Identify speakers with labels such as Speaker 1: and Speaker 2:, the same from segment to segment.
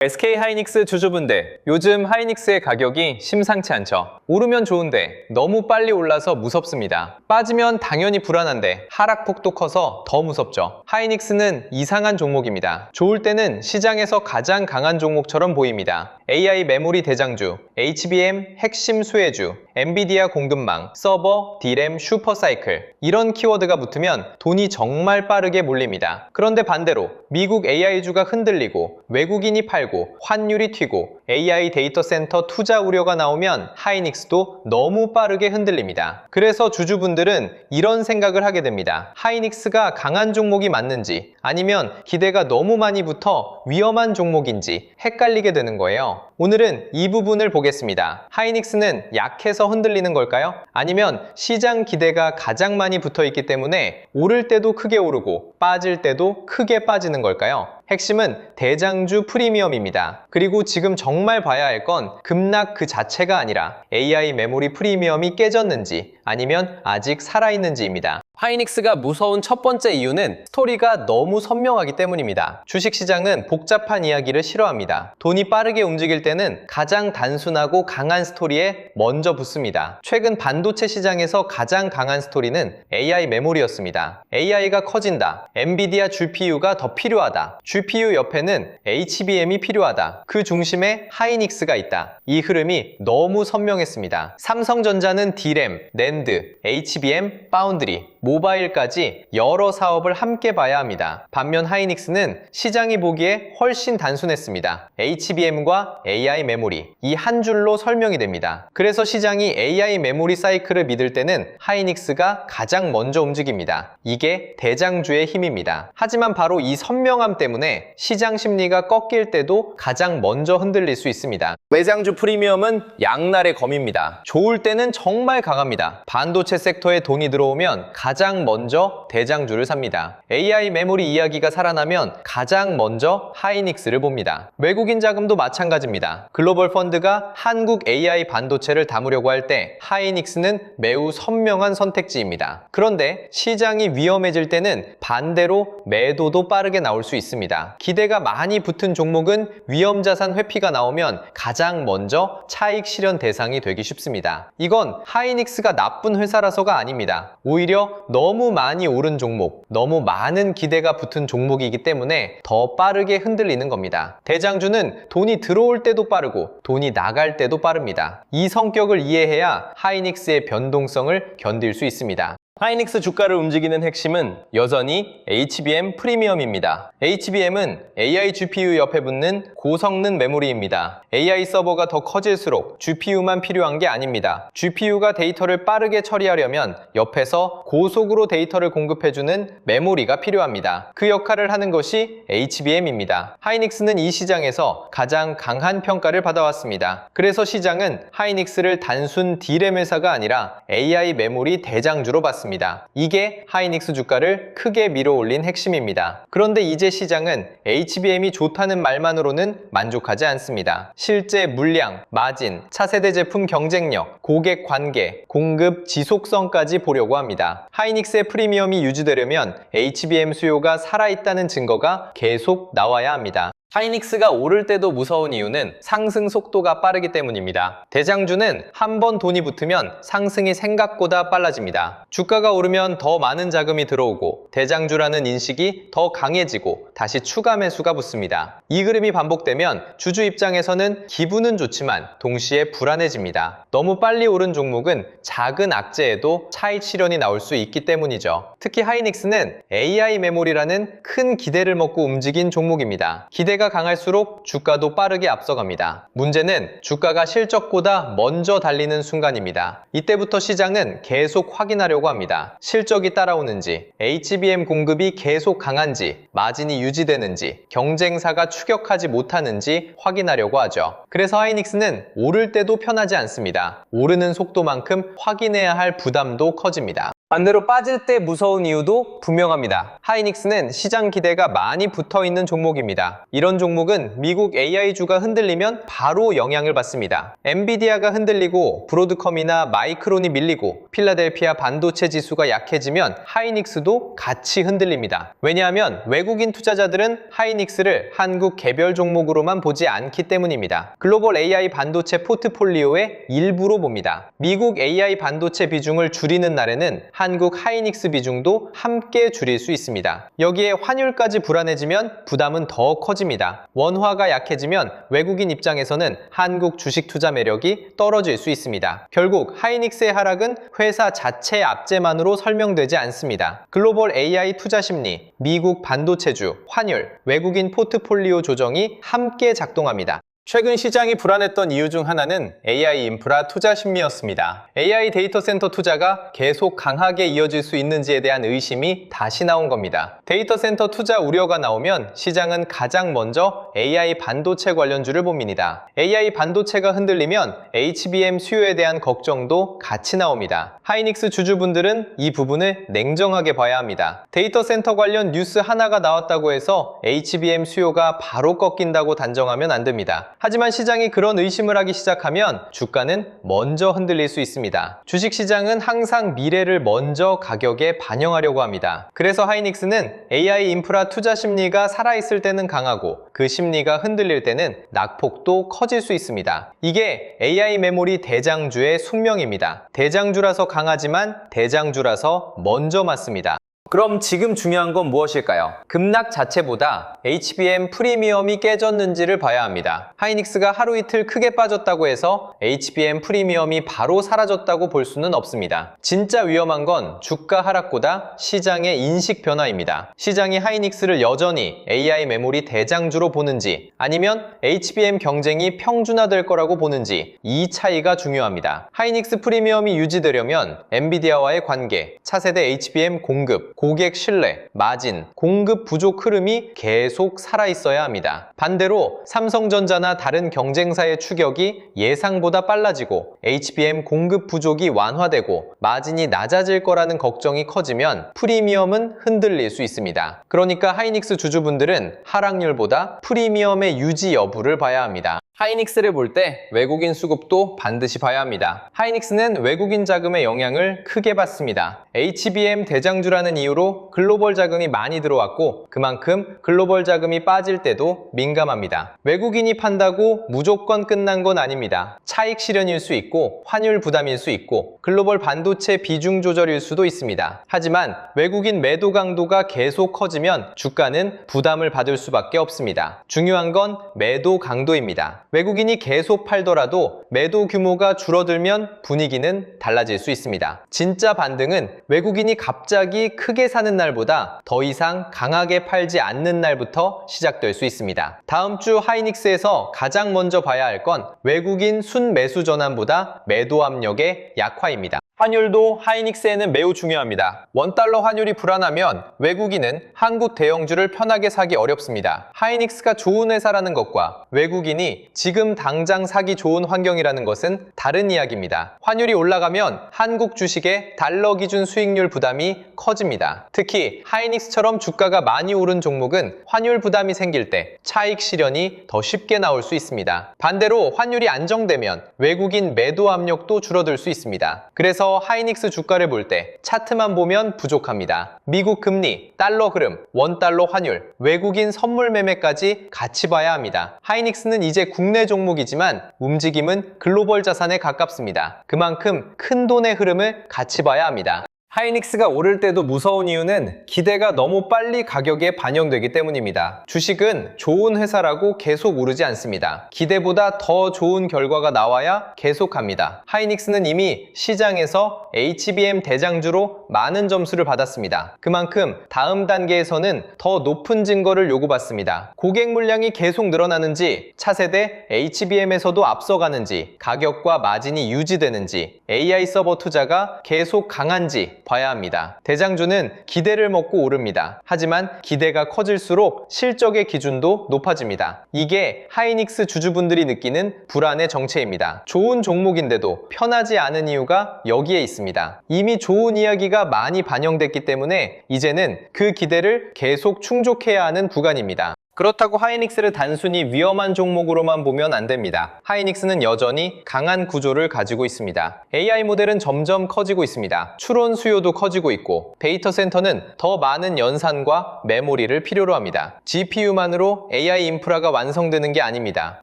Speaker 1: SK하이닉스 주주분들, 요즘 하이닉스의 가격이 심상치 않죠. 오르면 좋은데 너무 빨리 올라서 무섭습니다. 빠지면 당연히 불안한데 하락폭도 커서 더 무섭죠. 하이닉스는 이상한 종목입니다. 좋을 때는 시장에서 가장 강한 종목처럼 보입니다. AI 메모리 대장주, HBM 핵심 수혜주, 엔비디아 공급망, 서버, D램, 슈퍼사이클 이런 키워드가 붙으면 돈이 정말 빠르게 몰립니다. 그런데 반대로 미국 AI주가 흔들리고 외국인이 팔고 환율이 튀고 AI 데이터 센터 투자 우려가 나오면 하이닉스도 너무 빠르게 흔들립니다. 그래서 주주분들은 이런 생각을 하게 됩니다. 하이닉스가 강한 종목이 맞는지 아니면 기대가 너무 많이 붙어 위험한 종목인지 헷갈리게 되는 거예요. 오늘은 이 부분을 보겠습니다. 하이닉스는 약해서 흔들리는 걸까요? 아니면 시장 기대가 가장 많이 붙어 있기 때문에 오를 때도 크게 오르고 빠질 때도 크게 빠지는 걸까요? 핵심은 대장주 프리미엄입니다. 그리고 지금 정말 봐야 할 건 급락 그 자체가 아니라 AI 메모리 프리미엄이 깨졌는지 아니면 아직 살아있는지입니다. 하이닉스가 무서운 첫 번째 이유는 스토리가 너무 선명하기 때문입니다. 주식시장은 복잡한 이야기를 싫어합니다. 돈이 빠르게 움직일 때는 가장 단순하고 강한 스토리에 먼저 붙습니다. 최근 반도체 시장에서 가장 강한 스토리는 AI 메모리였습니다. AI가 커진다. 엔비디아 GPU가 더 필요하다. GPU 옆에는 HBM이 필요하다. 그 중심에 하이닉스가 있다. 이 흐름이 너무 선명했습니다. 삼성전자는 D램, 낸드, HBM, 파운드리, 모바일까지 여러 사업을 함께 봐야 합니다. 반면 하이닉스는 시장이 보기에 훨씬 단순했습니다. HBM과 AI 메모리, 이 한 줄로 설명이 됩니다. 그래서 시장이 AI 메모리 사이클을 믿을 때는 하이닉스가 가장 먼저 움직입니다. 이게 대장주의 힘입니다. 하지만 바로 이 선명함 때문에 시장 심리가 꺾일 때도 가장 먼저 흔들릴 수 있습니다. 외장주 프리미엄은 양날의 검입니다. 좋을 때는 정말 강합니다. 반도체 섹터에 돈이 들어오면 가장 먼저 대장주를 삽니다. AI 메모리 이야기가 살아나면 가장 먼저 하이닉스를 봅니다. 외국인 자금도 마찬가지입니다. 글로벌 펀드가 한국 AI 반도체를 담으려고 할 때 하이닉스는 매우 선명한 선택지입니다. 그런데 시장이 위험해질 때는 반대로 매도도 빠르게 나올 수 있습니다. 기대가 많이 붙은 종목은 위험자산 회피가 나오면 가장 먼저 차익 실현 대상이 되기 쉽습니다. 이건 하이닉스가 나쁜 회사라서가 아닙니다. 오히려 너무 많이 오른 종목, 너무 많은 기대가 붙은 종목이기 때문에 더 빠르게 흔들리는 겁니다. 대장주는 돈이 들어올 때도 빠르고 돈이 나갈 때도 빠릅니다. 이 성격을 이해해야 하이닉스의 변동성을 견딜 수 있습니다. 하이닉스 주가를 움직이는 핵심은 여전히 HBM 프리미엄입니다. HBM은 AI GPU 옆에 붙는 고성능 메모리입니다. AI 서버가 더 커질수록 GPU만 필요한 게 아닙니다. GPU가 데이터를 빠르게 처리하려면 옆에서 고속으로 데이터를 공급해주는 메모리가 필요합니다. 그 역할을 하는 것이 HBM입니다. 하이닉스는 이 시장에서 가장 강한 평가를 받아왔습니다. 그래서 시장은 하이닉스를 단순 D램 회사가 아니라 AI 메모리 대장주로 봤습니다. 이게 하이닉스 주가를 크게 밀어올린 핵심입니다. 그런데 이제 시장은 HBM이 좋다는 말만으로는 만족하지 않습니다. 실제 물량, 마진, 차세대 제품 경쟁력, 고객 관계, 공급 지속성까지 보려고 합니다. 하이닉스의 프리미엄이 유지되려면 HBM 수요가 살아있다는 증거가 계속 나와야 합니다. 하이닉스가 오를 때도 무서운 이유는 상승 속도가 빠르기 때문입니다. 대장주는 한번 돈이 붙으면 상승이 생각보다 빨라집니다. 주가가 오르면 더 많은 자금이 들어오고 대장주라는 인식이 더 강해지고 다시 추가 매수가 붙습니다. 이 흐름이 반복되면 주주 입장에서는 기분은 좋지만 동시에 불안해집니다. 너무 빨리 오른 종목은 작은 악재에도 차익 실현이 나올 수 있기 때문이죠. 특히 하이닉스는 AI 메모리라는 큰 기대를 먹고 움직인 종목입니다. 기대가 강할수록 주가도 빠르게 앞서갑니다. 문제는 주가가 실적보다 먼저 달리는 순간입니다. 이때부터 시장은 계속 확인하려고 합니다. 실적이 따라오는지, HBM 공급이 계속 강한지, 마진이 유지되는지, 경쟁사가 추격하지 못하는지 확인하려고 하죠. 그래서 하이닉스는 오를 때도 편하지 않습니다. 오르는 속도만큼 확인해야 할 부담도 커집니다. 반대로 빠질 때 무서운 이유도 분명합니다. 하이닉스는 시장 기대가 많이 붙어있는 종목입니다. 이런 종목은 미국 AI주가 흔들리면 바로 영향을 받습니다. 엔비디아가 흔들리고 브로드컴이나 마이크론이 밀리고 필라델피아 반도체 지수가 약해지면 하이닉스도 같이 흔들립니다. 왜냐하면 외국인 투자자들은 하이닉스를 한국 개별 종목으로만 보지 않기 때문입니다. 글로벌 AI 반도체 포트폴리오의 일부로 봅니다. 미국 AI 반도체 비중을 줄이는 날에는 한국 하이닉스 비중도 함께 줄일 수 있습니다. 여기에 환율까지 불안해지면 부담은 더 커집니다. 원화가 약해지면 외국인 입장에서는 한국 주식 투자 매력이 떨어질 수 있습니다. 결국 하이닉스의 하락은 회사 자체 압제만으로 설명되지 않습니다. 글로벌 AI 투자 심리, 미국 반도체주, 환율, 외국인 포트폴리오 조정이 함께 작동합니다. 최근 시장이 불안했던 이유 중 하나는 AI 인프라 투자 심리였습니다. AI 데이터 센터 투자가 계속 강하게 이어질 수 있는지에 대한 의심이 다시 나온 겁니다. 데이터 센터 투자 우려가 나오면 시장은 가장 먼저 AI 반도체 관련주를 봅니다. AI 반도체가 흔들리면 HBM 수요에 대한 걱정도 같이 나옵니다. 하이닉스 주주분들은 이 부분을 냉정하게 봐야 합니다. 데이터 센터 관련 뉴스 하나가 나왔다고 해서 HBM 수요가 바로 꺾인다고 단정하면 안 됩니다. 하지만 시장이 그런 의심을 하기 시작하면 주가는 먼저 흔들릴 수 있습니다. 주식시장은 항상 미래를 먼저 가격에 반영하려고 합니다. 그래서 하이닉스는 AI 인프라 투자 심리가 살아있을 때는 강하고 그 심리가 흔들릴 때는 낙폭도 커질 수 있습니다. 이게 AI 메모리 대장주의 숙명입니다. 대장주라서 강하지만 대장주라서 먼저 맞습니다. 그럼 지금 중요한 건 무엇일까요? 급락 자체보다 HBM 프리미엄이 깨졌는지를 봐야 합니다. 하이닉스가 하루 이틀 크게 빠졌다고 해서 HBM 프리미엄이 바로 사라졌다고 볼 수는 없습니다. 진짜 위험한 건 주가 하락보다 시장의 인식 변화입니다. 시장이 하이닉스를 여전히 AI 메모리 대장주로 보는지 아니면 HBM 경쟁이 평준화될 거라고 보는지 이 차이가 중요합니다. 하이닉스 프리미엄이 유지되려면 엔비디아와의 관계, 차세대 HBM 공급, 고객 신뢰, 마진, 공급 부족 흐름이 계속 살아있어야 합니다. 반대로 삼성전자나 다른 경쟁사의 추격이 예상보다 빨라지고 HBM 공급 부족이 완화되고 마진이 낮아질 거라는 걱정이 커지면 프리미엄은 흔들릴 수 있습니다. 그러니까 하이닉스 주주분들은 하락률보다 프리미엄의 유지 여부를 봐야 합니다. 하이닉스를 볼 때 외국인 수급도 반드시 봐야 합니다. 하이닉스는 외국인 자금의 영향을 크게 받습니다. HBM 대장주라는 이유로 글로벌 자금이 많이 들어왔고 그만큼 글로벌 자금이 빠질 때도 민감합니다. 외국인이 판다고 무조건 끝난 건 아닙니다. 차익 실현일 수 있고 환율 부담일 수 있고 글로벌 반도체 비중 조절일 수도 있습니다. 하지만 외국인 매도 강도가 계속 커지면 주가는 부담을 받을 수밖에 없습니다. 중요한 건 매도 강도입니다. 외국인이 계속 팔더라도 매도 규모가 줄어들면 분위기는 달라질 수 있습니다. 진짜 반등은 외국인이 갑자기 크게 사는 날보다 더 이상 강하게 팔지 않는 날부터 시작될 수 있습니다. 다음 주 하이닉스에서 가장 먼저 봐야 할 건 외국인 순매수 전환보다 매도 압력의 약화입니다. 환율도 하이닉스에는 매우 중요합니다. 원달러 환율이 불안하면 외국인은 한국 대형주를 편하게 사기 어렵습니다. 하이닉스가 좋은 회사라는 것과 외국인이 지금 당장 사기 좋은 환경이라는 것은 다른 이야기입니다. 환율이 올라가면 한국 주식의 달러 기준 수익률 부담이 커집니다. 특히 하이닉스처럼 주가가 많이 오른 종목은 환율 부담이 생길 때 차익 실현이 더 쉽게 나올 수 있습니다. 반대로 환율이 안정되면 외국인 매도 압력도 줄어들 수 있습니다. 그래서 하이닉스 주가를 볼 때 차트만 보면 부족합니다. 미국 금리, 달러 흐름, 원달러 환율, 외국인 선물 매매까지 같이 봐야 합니다. 하이닉스는 이제 국내 종목이지만 움직임은 글로벌 자산에 가깝습니다. 그만큼 큰 돈의 흐름을 같이 봐야 합니다. 하이닉스가 오를 때도 무서운 이유는 기대가 너무 빨리 가격에 반영되기 때문입니다. 주식은 좋은 회사라고 계속 오르지 않습니다. 기대보다 더 좋은 결과가 나와야 계속 갑니다. 하이닉스는 이미 시장에서 HBM 대장주로 많은 점수를 받았습니다. 그만큼 다음 단계에서는 더 높은 증거를 요구받습니다. 고객 물량이 계속 늘어나는지, 차세대 HBM에서도 앞서가는지, 가격과 마진이 유지되는지, AI 서버 투자가 계속 강한지, 봐야 합니다. 대장주는 기대를 먹고 오릅니다. 하지만 기대가 커질수록 실적의 기준도 높아집니다. 이게 하이닉스 주주분들이 느끼는 불안의 정체입니다. 좋은 종목인데도 편하지 않은 이유가 여기에 있습니다. 이미 좋은 이야기가 많이 반영됐기 때문에 이제는 그 기대를 계속 충족해야 하는 구간입니다. 그렇다고 하이닉스를 단순히 위험한 종목으로만 보면 안 됩니다. 하이닉스는 여전히 강한 구조를 가지고 있습니다. AI 모델은 점점 커지고 있습니다. 추론 수요도 커지고 있고 데이터 센터는 더 많은 연산과 메모리를 필요로 합니다. GPU만으로 AI 인프라가 완성되는 게 아닙니다.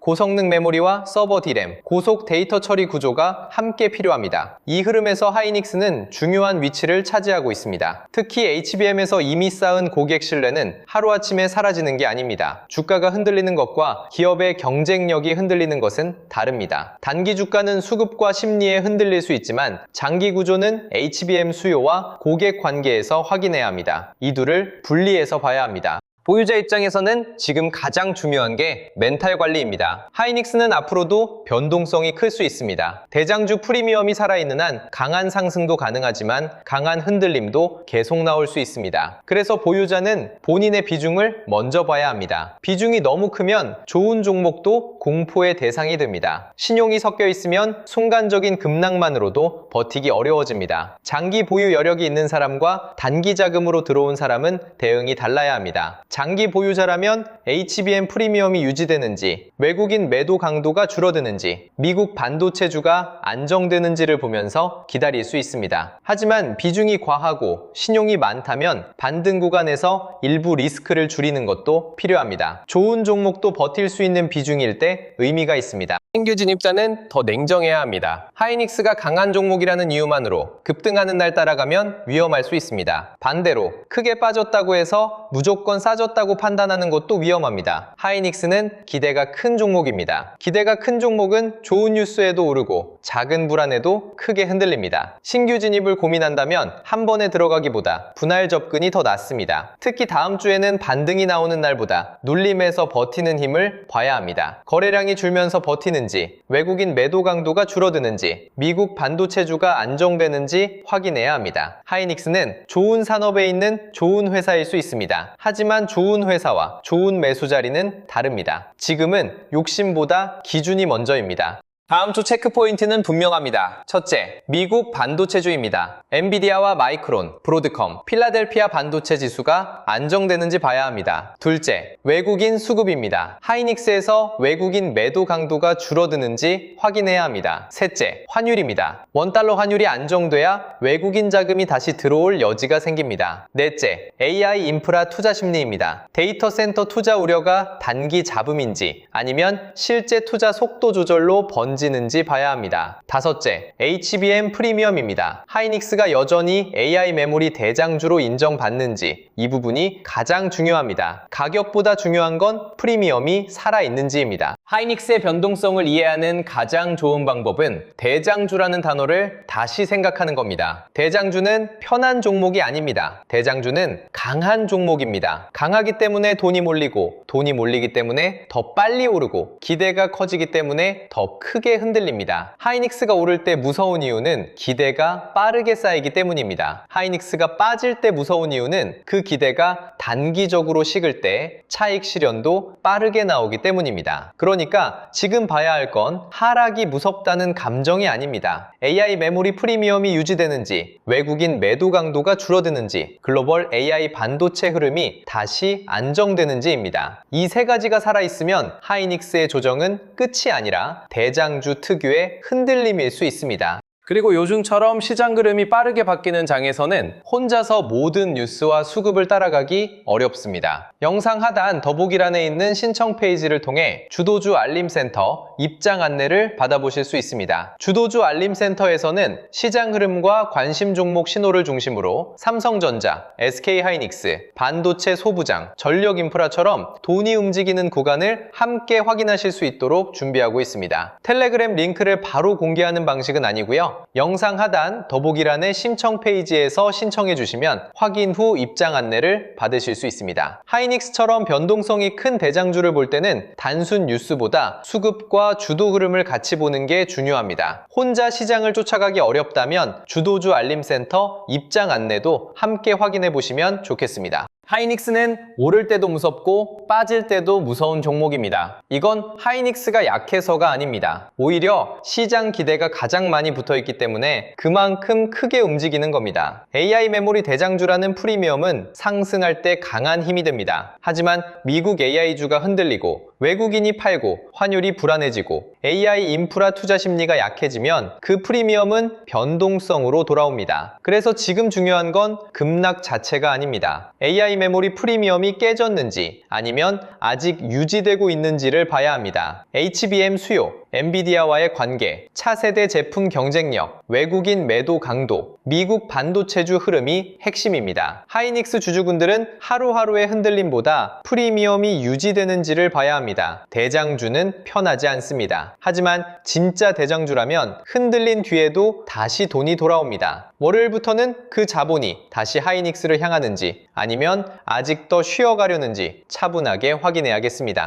Speaker 1: 고성능 메모리와 서버 D램, 고속 데이터 처리 구조가 함께 필요합니다. 이 흐름에서 하이닉스는 중요한 위치를 차지하고 있습니다. 특히 HBM에서 이미 쌓은 고객 신뢰는 하루아침에 사라지는 게 아닙니다. 주가가 흔들리는 것과 기업의 경쟁력이 흔들리는 것은 다릅니다. 단기 주가는 수급과 심리에 흔들릴 수 있지만 장기 구조는 HBM 수요와 고객 관계에서 확인해야 합니다. 이 둘을 분리해서 봐야 합니다. 보유자 입장에서는 지금 가장 중요한 게 멘탈 관리입니다. 하이닉스는 앞으로도 변동성이 클 수 있습니다. 대장주 프리미엄이 살아있는 한 강한 상승도 가능하지만 강한 흔들림도 계속 나올 수 있습니다. 그래서 보유자는 본인의 비중을 먼저 봐야 합니다. 비중이 너무 크면 좋은 종목도 공포의 대상이 됩니다. 신용이 섞여 있으면 순간적인 급락만으로도 버티기 어려워집니다. 장기 보유 여력이 있는 사람과 단기 자금으로 들어온 사람은 대응이 달라야 합니다. 장기 보유자라면 HBM 프리미엄이 유지되는지, 외국인 매도 강도가 줄어드는지, 미국 반도체주가 안정되는지를 보면서 기다릴 수 있습니다. 하지만 비중이 과하고 신용이 많다면 반등 구간에서 일부 리스크를 줄이는 것도 필요합니다. 좋은 종목도 버틸 수 있는 비중일 때 의미가 있습니다. 신규 진입자는 더 냉정해야 합니다. 하이닉스가 강한 종목이라는 이유만으로 급등하는 날 따라가면 위험할 수 있습니다. 반대로 크게 빠졌다고 해서 무조건 싸졌다고 판단하는 것도 위험합니다. 하이닉스는 기대가 큰 종목입니다. 기대가 큰 종목은 좋은 뉴스에도 오르고 작은 불안에도 크게 흔들립니다. 신규 진입을 고민한다면 한 번에 들어가기보다 분할 접근이 더 낫습니다. 특히 다음 주에는 반등이 나오는 날보다 눌림에서 버티는 힘을 봐야 합니다. 거래량이 줄면서 버티는지, 외국인 매도 강도가 줄어드는지, 미국 반도체주가 안정되는지 확인해야 합니다. 하이닉스는 좋은 산업에 있는 좋은 회사일 수 있습니다. 하지만 좋은 회사와 좋은 매수 자리는 다릅니다. 지금은 욕심보다 기준이 먼저입니다. 다음 주 체크 포인트는 분명합니다. 첫째, 미국 반도체주입니다. 엔비디아와 마이크론, 브로드컴, 필라델피아 반도체 지수가 안정되는지 봐야 합니다. 둘째, 외국인 수급입니다. 하이닉스에서 외국인 매도 강도가 줄어드는지 확인해야 합니다. 셋째, 환율입니다. 원달러 환율이 안정돼야 외국인 자금이 다시 들어올 여지가 생깁니다. 넷째, AI 인프라 투자 심리입니다. 데이터 센터 투자 우려가 단기 잡음인지 아니면 실제 투자 속도 조절로 번지는지 봐야 합니다. 다섯째, HBM 프리미엄입니다. 하이닉스가 여전히 AI 메모리 대장주로 인정받는지 이 부분이 가장 중요합니다. 가격보다 중요한 건 프리미엄이 살아있는지입니다. 하이닉스의 변동성을 이해하는 가장 좋은 방법은 대장주라는 단어를 다시 생각하는 겁니다. 대장주는 편한 종목이 아닙니다. 대장주는 강한 종목입니다. 강하기 때문에 돈이 몰리고, 돈이 몰리기 때문에 더 빨리 오르고, 기대가 커지기 때문에 더 크게 흔들립니다. 하이닉스가 오를 때 무서운 이유는 기대가 빠르게 쌓이기 때문입니다. 하이닉스가 빠질 때 무서운 이유는 그 기대가 단기적으로 식을 때 차익 실현도 빠르게 나오기 때문입니다. 그러니까 지금 봐야 할 건 하락이 무섭다는 감정이 아닙니다. AI 메모리 프리미엄이 유지되는지, 외국인 매도 강도가 줄어드는지, 글로벌 AI 반도체 흐름이 다시 안정되는지입니다. 이 세 가지가 살아있으면 하이닉스의 조정은 끝이 아니라 대장주 특유의 흔들림일 수 있습니다. 그리고 요즘처럼 시장 흐름이 빠르게 바뀌는 장에서는 혼자서 모든 뉴스와 수급을 따라가기 어렵습니다. 영상 하단 더보기란에 있는 신청 페이지를 통해 주도주 알림센터 입장 안내를 받아보실 수 있습니다. 주도주 알림센터에서는 시장 흐름과 관심 종목 신호를 중심으로 삼성전자, SK하이닉스, 반도체 소부장, 전력인프라처럼 돈이 움직이는 구간을 함께 확인하실 수 있도록 준비하고 있습니다. 텔레그램 링크를 바로 공개하는 방식은 아니고요. 영상 하단 더보기란의 신청 페이지에서 신청해 주시면 확인 후 입장 안내를 받으실 수 있습니다. 하이닉스처럼 변동성이 큰 대장주를 볼 때는 단순 뉴스보다 수급과 흐름과 주도 흐름을 같이 보는 게 중요합니다. 혼자 시장을 쫓아가기 어렵다면 주도주 알림센터 입장 안내도 함께 확인해 보시면 좋겠습니다. 하이닉스는 오를 때도 무섭고 빠질 때도 무서운 종목입니다. 이건 하이닉스가 약해서가 아닙니다. 오히려 시장 기대가 가장 많이 붙어있기 때문에 그만큼 크게 움직이는 겁니다. AI 메모리 대장주라는 프리미엄은 상승할 때 강한 힘이 됩니다. 하지만 미국 AI주가 흔들리고 외국인이 팔고 환율이 불안해지고 AI 인프라 투자 심리가 약해지면 그 프리미엄은 변동성으로 돌아옵니다. 그래서 지금 중요한 건 급락 자체가 아닙니다. AI 메모리 프리미엄이 깨졌는지 아니면 아직 유지되고 있는지를 봐야 합니다. HBM 수요, 엔비디아와의 관계, 차세대 제품 경쟁력, 외국인 매도 강도, 미국 반도체주 흐름이 핵심입니다. 하이닉스 주주분들은 하루하루의 흔들림보다 프리미엄이 유지되는지를 봐야 합니다. 대장주는 편하지 않습니다. 하지만 진짜 대장주라면 흔들린 뒤에도 다시 돈이 돌아옵니다. 월요일부터는 그 자본이 다시 하이닉스를 향하는지 아니면 아직 더 쉬어가려는지 차분하게 확인해야겠습니다.